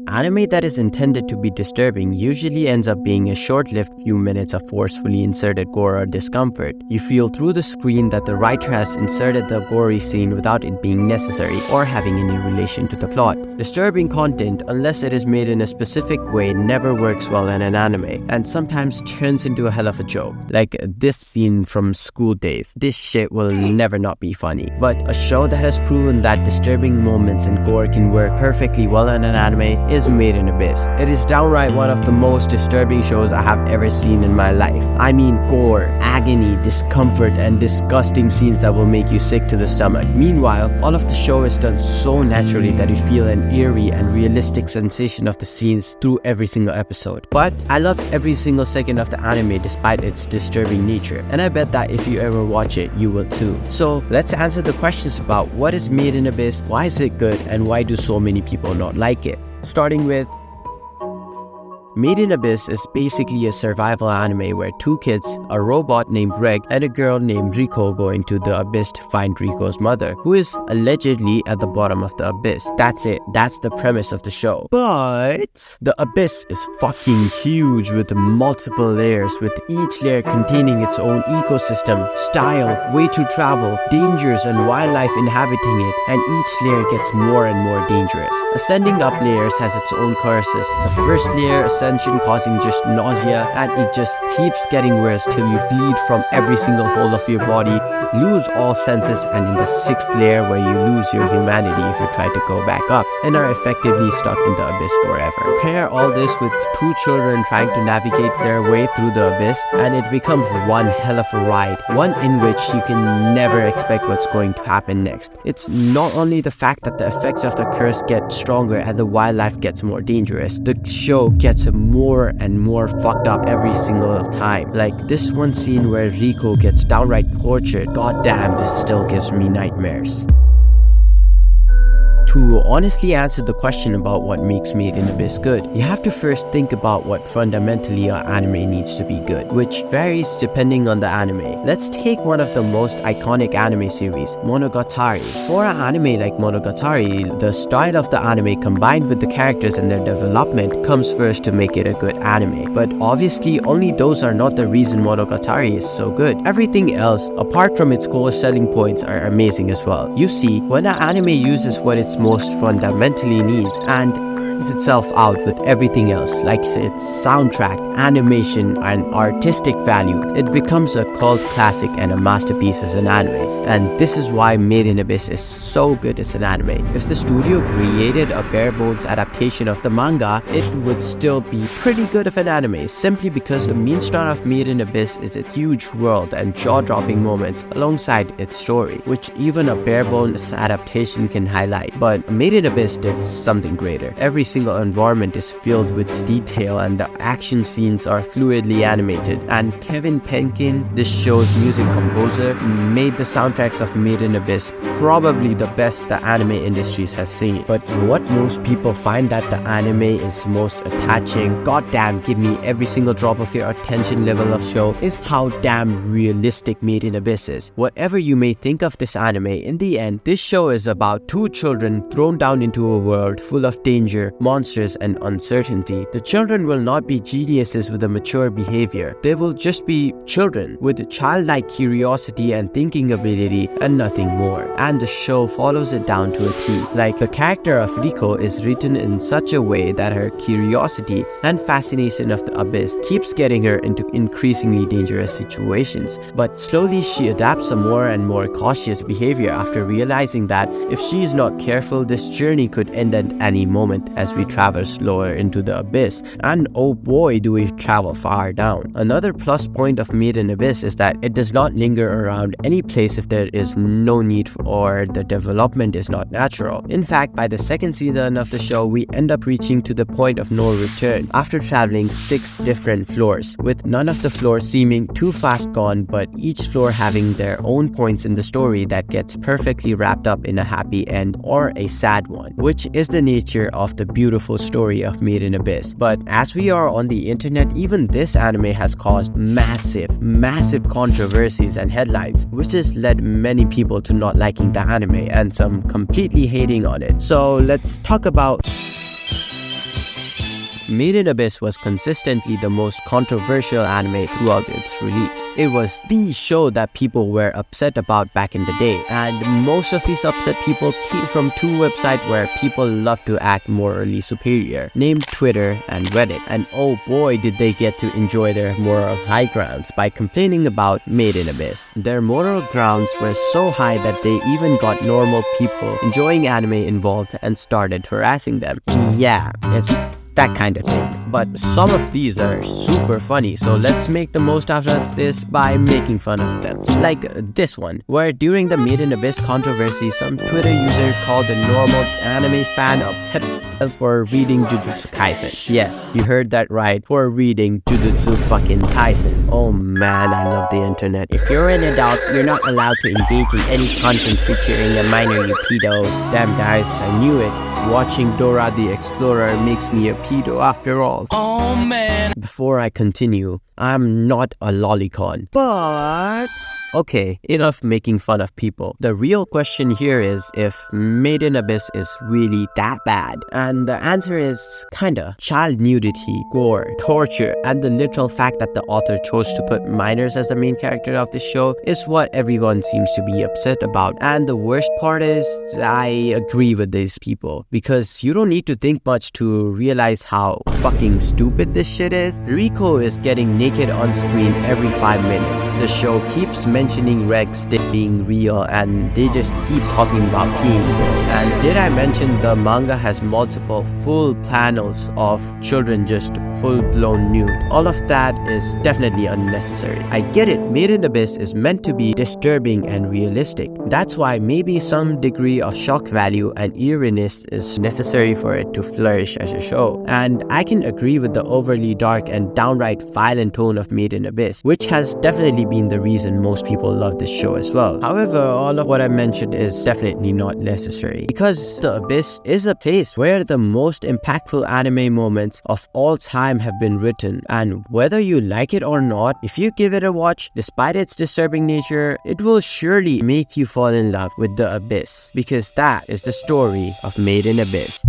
anime that is intended to be disturbing usually ends up being a short-lived few minutes of forcefully inserted gore or discomfort. You feel through the screen that the writer has inserted the gory scene without it being necessary or having any relation to the plot. Disturbing content, unless it is made in a specific way, never works well in an anime, and sometimes turns into a hell of a joke. Like this scene from School Days. This shit will never not be funny. But a show that has proven that disturbing moments and gore can work perfectly well in an anime is Made in Abyss. It is downright one of the most disturbing shows I have ever seen in my life. I mean gore, agony, discomfort, and disgusting scenes that will make you sick to the stomach. Meanwhile, all of the show is done so naturally that you feel an eerie and realistic sensation of the scenes through every single episode. But I love every single second of the anime despite its disturbing nature, and I bet that if you ever watch it, you will too. So let's answer the questions about what is Made in Abyss, why is it good, and why do so many people not like it. Starting with Made in Abyss is basically a survival anime where two kids, a robot named Greg and a girl named Rico, go into the abyss to find Rico's mother, who is allegedly at the bottom of the abyss. That's it. That's the premise of the show. But the abyss is fucking huge with multiple layers, with each layer containing its own ecosystem, style, way to travel, dangers and wildlife inhabiting it, and each layer gets more and more dangerous. Ascending up layers has its own curses. The first layer ascension causing just nausea, and it just keeps getting worse till you bleed from every single hole of your body, lose all senses, and in the sixth layer where you lose your humanity if you try to go back up and are effectively stuck in the abyss forever. Pair all this with two children trying to navigate their way through the abyss, and it becomes one hell of a ride, one in which you can never expect what's going to happen next. It's not only the fact that the effects of the curse get stronger and the wildlife gets more dangerous, the show gets more and more fucked up every single time. Like this one scene where Rico gets downright tortured. God damn, this still gives me nightmares. To honestly answer the question about what makes Made in Abyss good, you have to first think about what fundamentally an anime needs to be good, which varies depending on the anime. Let's take one of the most iconic anime series, Monogatari. For an anime like Monogatari, the style of the anime combined with the characters and their development comes first to make it a good anime. But obviously, only those are not the reason Monogatari is so good. Everything else, apart from its core selling points, are amazing as well. You see, when an anime uses what its most fundamentally needs and earns itself out with everything else, like its soundtrack, animation, and artistic value, it becomes a cult classic and a masterpiece as an anime. And this is why Made in Abyss is so good as an anime. If the studio created a bare bones adaptation of the manga, it would still be pretty good of an anime, simply because the main star of Made in Abyss is its huge world and jaw-dropping moments alongside its story, which even a bare bones adaptation can highlight. But Made in Abyss did something greater. Every single environment is filled with detail and the action scenes are fluidly animated. And Kevin Penkin, this show's music composer, made the soundtracks of Made in Abyss probably the best the anime industry has seen. But what most people find that the anime is most attaching, goddamn give me every single drop of your attention level of show, is how damn realistic Made in Abyss is. Whatever you may think of this anime, in the end, this show is about two children thrown down into a world full of danger, monsters, and uncertainty. The children will not be geniuses with a mature behavior. They will just be children with childlike curiosity and thinking ability and nothing more. And the show follows it down to a T. Like, the character of Rico is written in such a way that her curiosity and fascination of the abyss keeps getting her into increasingly dangerous situations. But slowly she adapts a more and more cautious behavior after realizing that if she is not careful, this journey could end at any moment as we travel slower into the abyss. And oh boy, do we travel far down. Another plus point of Made in Abyss is that it does not linger around any place if there is no need or the development is not natural. In fact, by the second season of the show, we end up reaching to the point of no return after traveling 6 different floors, with none of the floors seeming too fast gone, but each floor having their own points in the story that gets perfectly wrapped up in a happy end or a sad one, which is the nature of the beautiful story of Made in Abyss. But as we are on the internet, even this anime has caused massive controversies and headlines, which has led many people to not liking the anime and some completely hating on it. So let's talk about Made in Abyss was consistently the most controversial anime throughout its release. It was the show that people were upset about back in the day, and most of these upset people came from two websites where people love to act morally superior, named Twitter and Reddit. And oh boy, did they get to enjoy their moral high grounds by complaining about Made in Abyss. Their moral grounds were so high that they even got normal people enjoying anime involved and started harassing them. Yeah, it's that kind of thing. But some of these are super funny, so let's make the most out of this by making fun of them. Like this one, where during the Made in Abyss controversy, some Twitter user called a normal anime fan a pedophile for reading Jujutsu Kaisen. Yes, you heard that right, for reading Jujutsu fucking Kaisen. Oh man, I love the internet. If you're an adult, you're not allowed to engage in any content featuring a minor, you pedos. Damn guys, I knew it. Watching Dora the Explorer makes me a pedo after all. Oh man. Before I continue, I'm not a lolicon. But okay, enough making fun of people. The real question here is if Made in Abyss is really that bad. And the answer is kinda. Child nudity, gore, torture, and the literal fact that the author chose to put minors as the main character of the show is what everyone seems to be upset about. And the worst part is, I agree with these people. Because you don't need to think much to realize how fucking stupid this shit is. Rico is getting naked on screen every 5 minutes. The show keeps mentioning Reg's dick being real and they just keep talking about peeing. And did I mention the manga has multiple full panels of children just full-blown nude? All of that is definitely unnecessary. I get it, Made in Abyss is meant to be disturbing and realistic. That's why maybe some degree of shock value and eeriness is necessary for it to flourish as a show. And I can agree with the overly dark and downright violent tone of Made in Abyss, which has definitely been the reason most people love this show as well. However, all of what I mentioned is definitely not necessary, because the Abyss is a place where the most impactful anime moments of all time have been written, and whether you like it or not, if you give it a watch, despite its disturbing nature, it will surely make you fall in love with the Abyss, because that is the story of Made in Abyss.